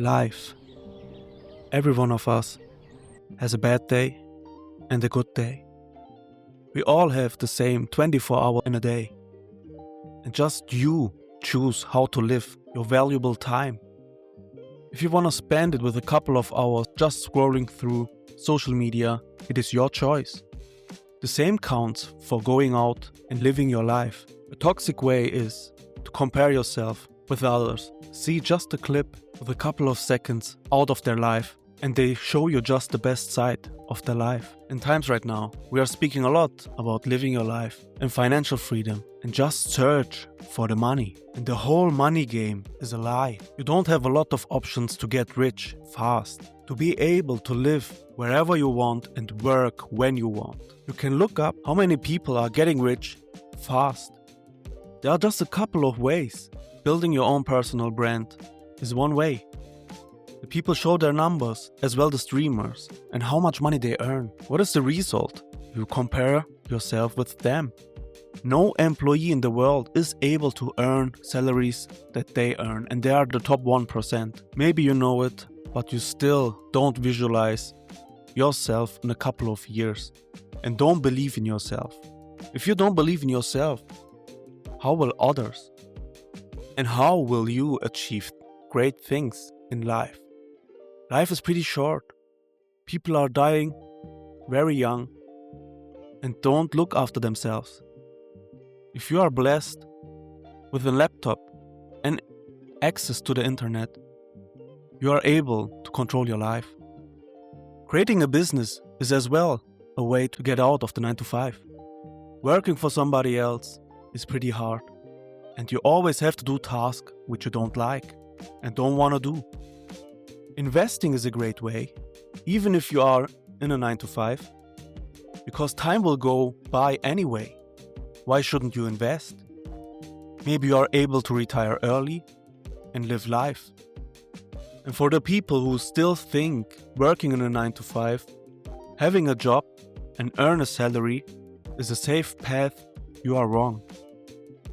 Life. Every one of us has a bad day and a good day. We all have the same 24 hours in a day. And just you choose how to live your valuable time. If you want to spend it with a couple of hours just scrolling through social media, it is your choice. The same counts for going out and living your life. A toxic way is to compare yourself with others. See just a clip with a couple of seconds out of their life and they show you just the best side of their life. In times right now, we are speaking a lot about living your life and financial freedom and just search for the money. And the whole money game is a lie. You don't have a lot of options to get rich fast, to be able to live wherever you want and work when you want. You can look up how many people are getting rich fast. There are just a couple of ways. Building your own personal brand is one way. The people show their numbers, as well as streamers, and how much money they earn. What is the result? You compare yourself with them. No employee in the world is able to earn salaries that they earn, and they are the top 1%. Maybe you know it, but you still don't visualize yourself in a couple of years and don't believe in yourself. If you don't believe in yourself, how will others? And how will you achieve great things in life? Life is pretty short. People are dying very young and don't look after themselves. If you are blessed with a laptop and access to the internet, you are able to control your life. Creating a business is as well a way to get out of the 9 to 5. Working for somebody else is pretty hard, and you always have to do tasks which you don't like and don't want to do. Investing is a great way, even if you are in a 9 to 5, because time will go by anyway. Why shouldn't you invest? Maybe you are able to retire early and live life. And for the people who still think working in a 9 to 5, having a job and earn a salary is a safe path, you are wrong.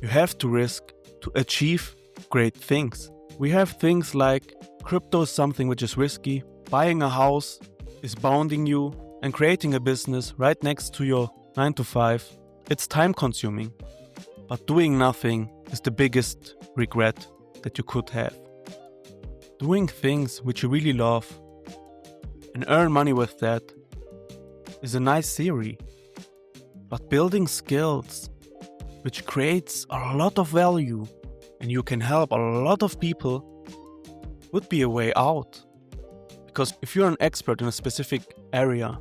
You have to risk to achieve great things. We have things like crypto is something which is risky, buying a house is bounding you, and creating a business right next to your 9 to 5, it's time consuming. But doing nothing is the biggest regret that you could have. Doing things which you really love and earn money with that is a nice theory. But building skills which creates a lot of value and you can help a lot of people would be a way out. Because if you're an expert in a specific area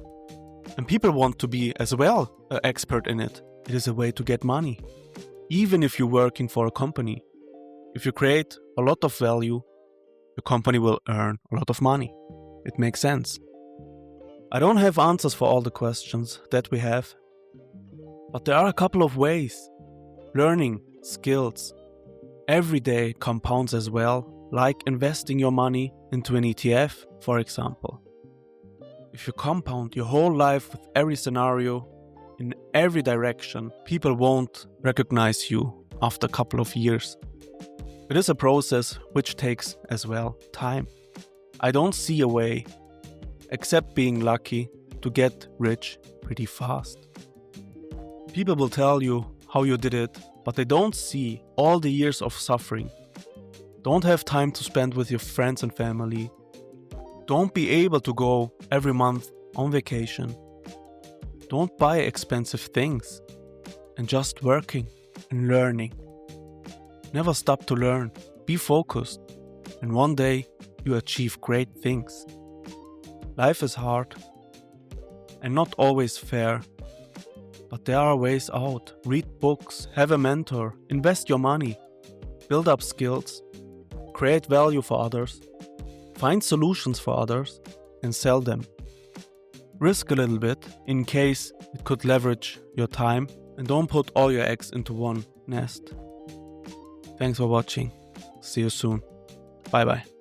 and people want to be as well an expert in it, it is a way to get money. Even if you're working for a company, if you create a lot of value, the company will earn a lot of money. It makes sense. I don't have answers for all the questions that we have, but there are a couple of ways. Learning skills every day compounds as well, like investing your money into an ETF, for example. If you compound your whole life with every scenario, in every direction, people won't recognize you after a couple of years. It is a process which takes as well time. I don't see a way, except being lucky, to get rich pretty fast. People will tell you how you did it, but they don't see all the years of suffering. Don't have time to spend with your friends and family. Don't be able to go every month on vacation. Don't buy expensive things. And just working and learning. Never stop to learn. Be focused. And one day you achieve great things. Life is hard and not always fair. But there are ways out. Read books, have a mentor, invest your money, build up skills, create value for others, find solutions for others, and sell them. Risk a little bit in case it could leverage your time, and don't put all your eggs into one nest. Thanks for watching. See you soon. Bye bye.